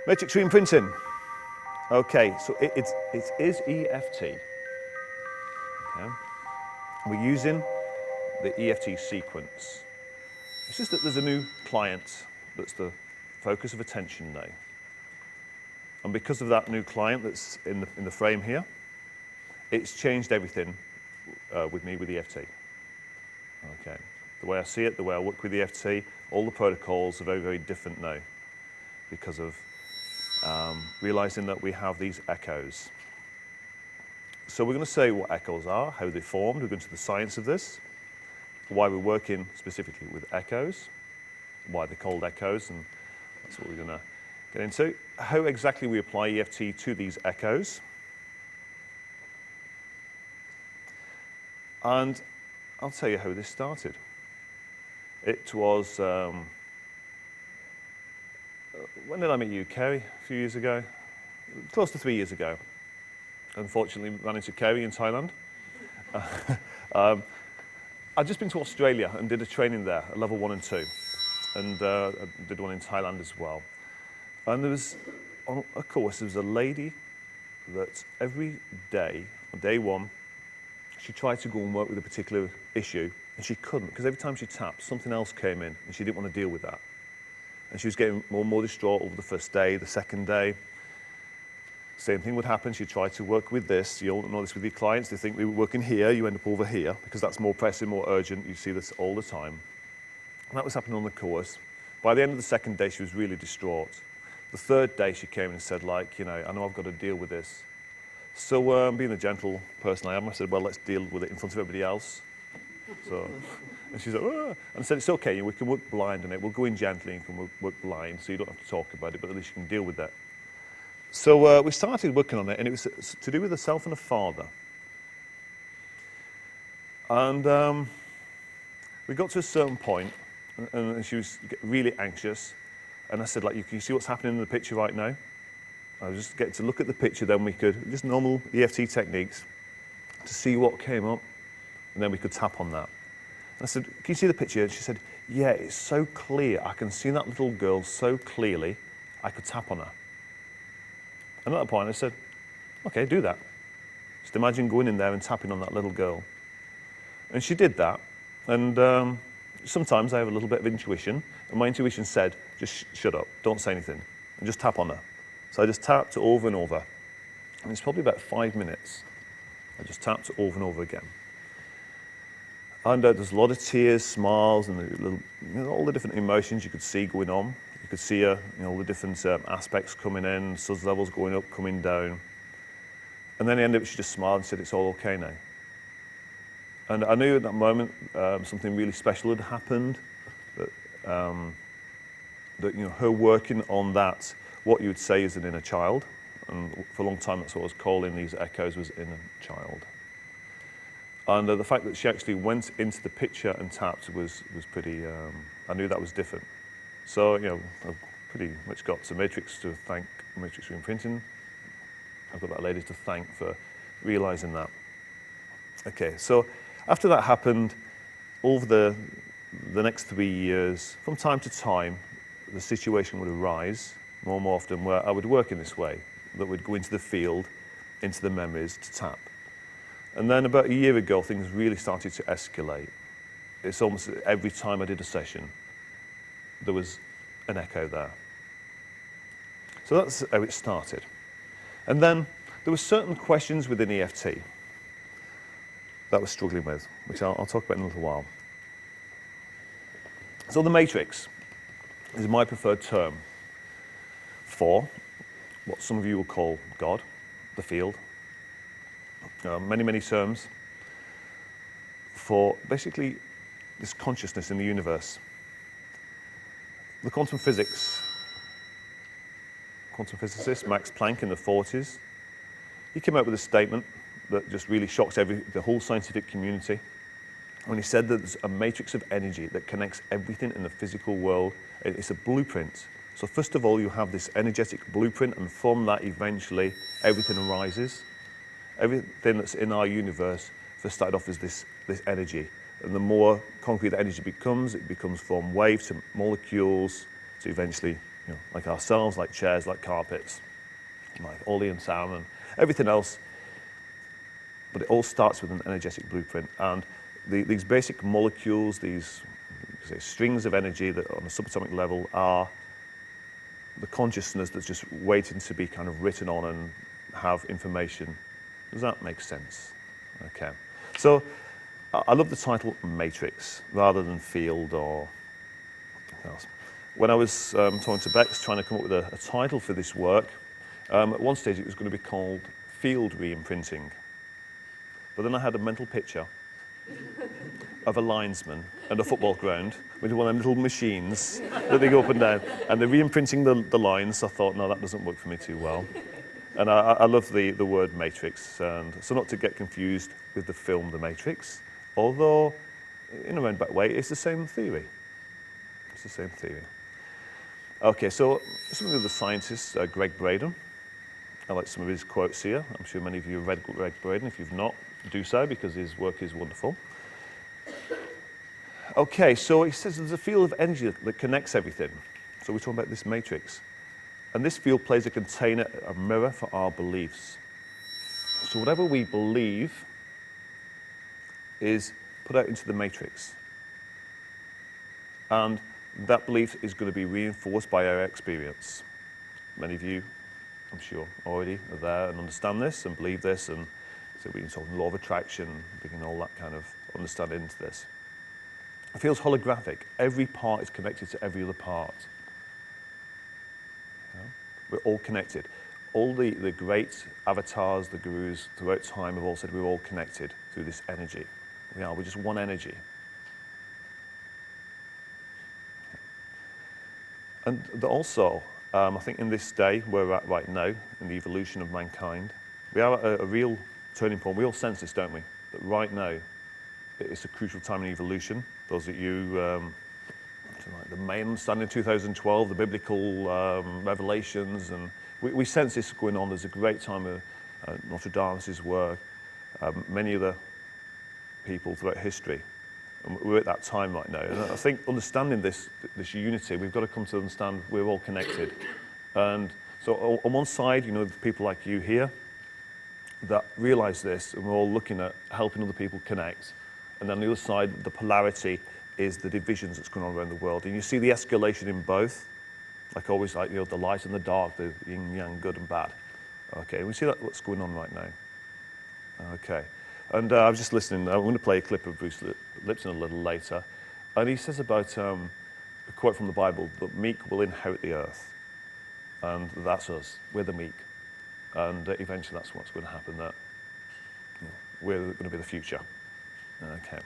Matrix Reimprinting. Okay, so it is EFT. Okay. We're using the EFT sequence. It's just that there's a new client that's the focus of attention now. And because of that new client that's in the frame here, it's changed everything with me with EFT. Okay. The way I see it, the way I work with EFT, all the protocols are very, very different now because of realizing that we have these echoes. So we're going to say what echoes are, how they formed, we're going to the science of this, why we're working specifically with echoes, why they're called echoes, and that's what we're going to get into. How exactly we apply EFT to these echoes. And I'll tell you how this started. It was, when did I meet you, Kerry? A few years ago? Close to 3 years ago. Unfortunately, ran into Kerry in Thailand. I'd just been to Australia and did a training there, at level 1 and 2. And I did one in Thailand as well. And there was, on a course, there was a lady that every day, on day 1, she tried to go and work with a particular issue, and she couldn't, because every time she tapped, something else came in, and she didn't want to deal with that. And she was getting more and more distraught over the first day, the second day. Same thing would happen. She'd try to work with this. You all know this with your clients. They think we were working here, you end up over here, because that's more pressing, more urgent. You see this all the time. And that was happening on the course. By the end of the second day, she was really distraught. The third day, she came and said, like, you know, I know I've got to deal with this. So being the gentle person I am, I said, well, let's deal with it in front of everybody else. So, and she said, oh. And I said, it's okay, we can work blind on it. We'll go in gently and can work blind, so you don't have to talk about it, but at least you can deal with that. So we started working on it, and it was to do with a self and a father. And we got to a certain point, and she was really anxious. And I said, like, you can see what's happening in the picture right now? I was just getting to look at the picture, then we could, just normal EFT techniques, to see what came up, and then we could tap on that. And I said, can you see the picture? And she said, yeah, it's so clear. I can see that little girl so clearly, I could tap on her. And at that point, I said, okay, do that. Just imagine going in there and tapping on that little girl. And she did that. And sometimes I have a little bit of intuition. And my intuition said, just shut up, don't say anything, and just tap on her. So I just tapped over and over. And it's probably about 5 minutes. I just tapped over and over again. And there's a lot of tears, smiles, and all the different emotions you could see going on. You could see all the different aspects coming in, SUS levels going up, coming down. And then at the end of it, she just smiled and said, it's all okay now. And I knew at that moment something really special had happened. That her working on that, what you would say is an inner child. And for a long time, that's what I was calling these echoes, was inner child. And the fact that she actually went into the picture and tapped was pretty, I knew that was different. So, I've pretty much got to Matrix to thank Matrix Reimprinting. I've got that lady to thank for realizing that. Okay, so after that happened, over the next 3 years, from time to time, the situation would arise more and more often where I would work in this way, that would go into the field, into the memories to tap. And then about a year ago, things really started to escalate. It's almost every time I did a session, there was an echo there. So that's how it started. And then there were certain questions within EFT that I was struggling with, which I'll talk about in a little while. So the matrix is my preferred term for what some of you will call God, the field, many, many terms for basically this consciousness in the universe. The quantum physicist Max Planck in the 40s, he came out with a statement that just really shocked the whole scientific community when he said that there's a matrix of energy that connects everything in the physical world. It's a blueprint. So first of all, you have this energetic blueprint, and from that eventually everything arises. Everything that's in our universe first started off as this energy. And the more concrete the energy becomes, it becomes from waves to molecules to eventually like ourselves, like chairs, like carpets, like Ollie and Sam and everything else. But it all starts with an energetic blueprint. And these basic molecules, these strings of energy that on a subatomic level are the consciousness that's just waiting to be kind of written on and have information. Does that make sense? Okay. So I love the title Matrix rather than field or anything else. When I was talking to Bex, trying to come up with a title for this work, at one stage it was going to be called Field Reimprinting. But then I had a mental picture of a linesman and a football ground with one of them little machines that they go up and down, and they're reimprinting the lines. So I thought, no, that doesn't work for me too well. And I love the word matrix, and so not to get confused with the film The Matrix, although in a roundabout way it's the same theory. It's the same theory. Okay, so some of the scientists, Greg Braden. I like some of his quotes here. I'm sure many of you have read Greg Braden. If you've not, do so, because his work is wonderful. Okay, so he says there's a field of energy that connects everything. So we're talking about this matrix. And this field plays a container, a mirror for our beliefs. So whatever we believe is put out into the matrix. And that belief is going to be reinforced by our experience. Many of you, I'm sure, already are there and understand this and believe this, and so we're talking law of attraction, bringing all that kind of understanding into this. It feels holographic. Every part is connected to every other part. We're all connected. All the great avatars, the gurus throughout time have all said we're all connected through this energy. We're just one energy. And also, I think in this day where we're at right now, in the evolution of mankind, we are at a real turning point. We all sense this, don't we? That right now, it's a crucial time in evolution. Those of you, like the main understanding of 2012, the biblical revelations, and we sense this going on. There's a great time of Notre Dame's work, many other people throughout history. And we're at that time right now. And I think understanding this unity, we've got to come to understand we're all connected. And so on one side, people like you here that realize this, and we're all looking at helping other people connect. And then on the other side, the polarity is the divisions that's going on around the world. And you see the escalation in both, like always, like the light and the dark, the yin, yang, good and bad. Okay, and we see what's going on right now. Okay. And I was just listening. I'm going to play a clip of Bruce Lipton a little later. And he says about a quote from the Bible, that meek will inherit the earth. And that's us. We're the meek. And eventually that's what's going to happen, that we're going to be the future. Okay.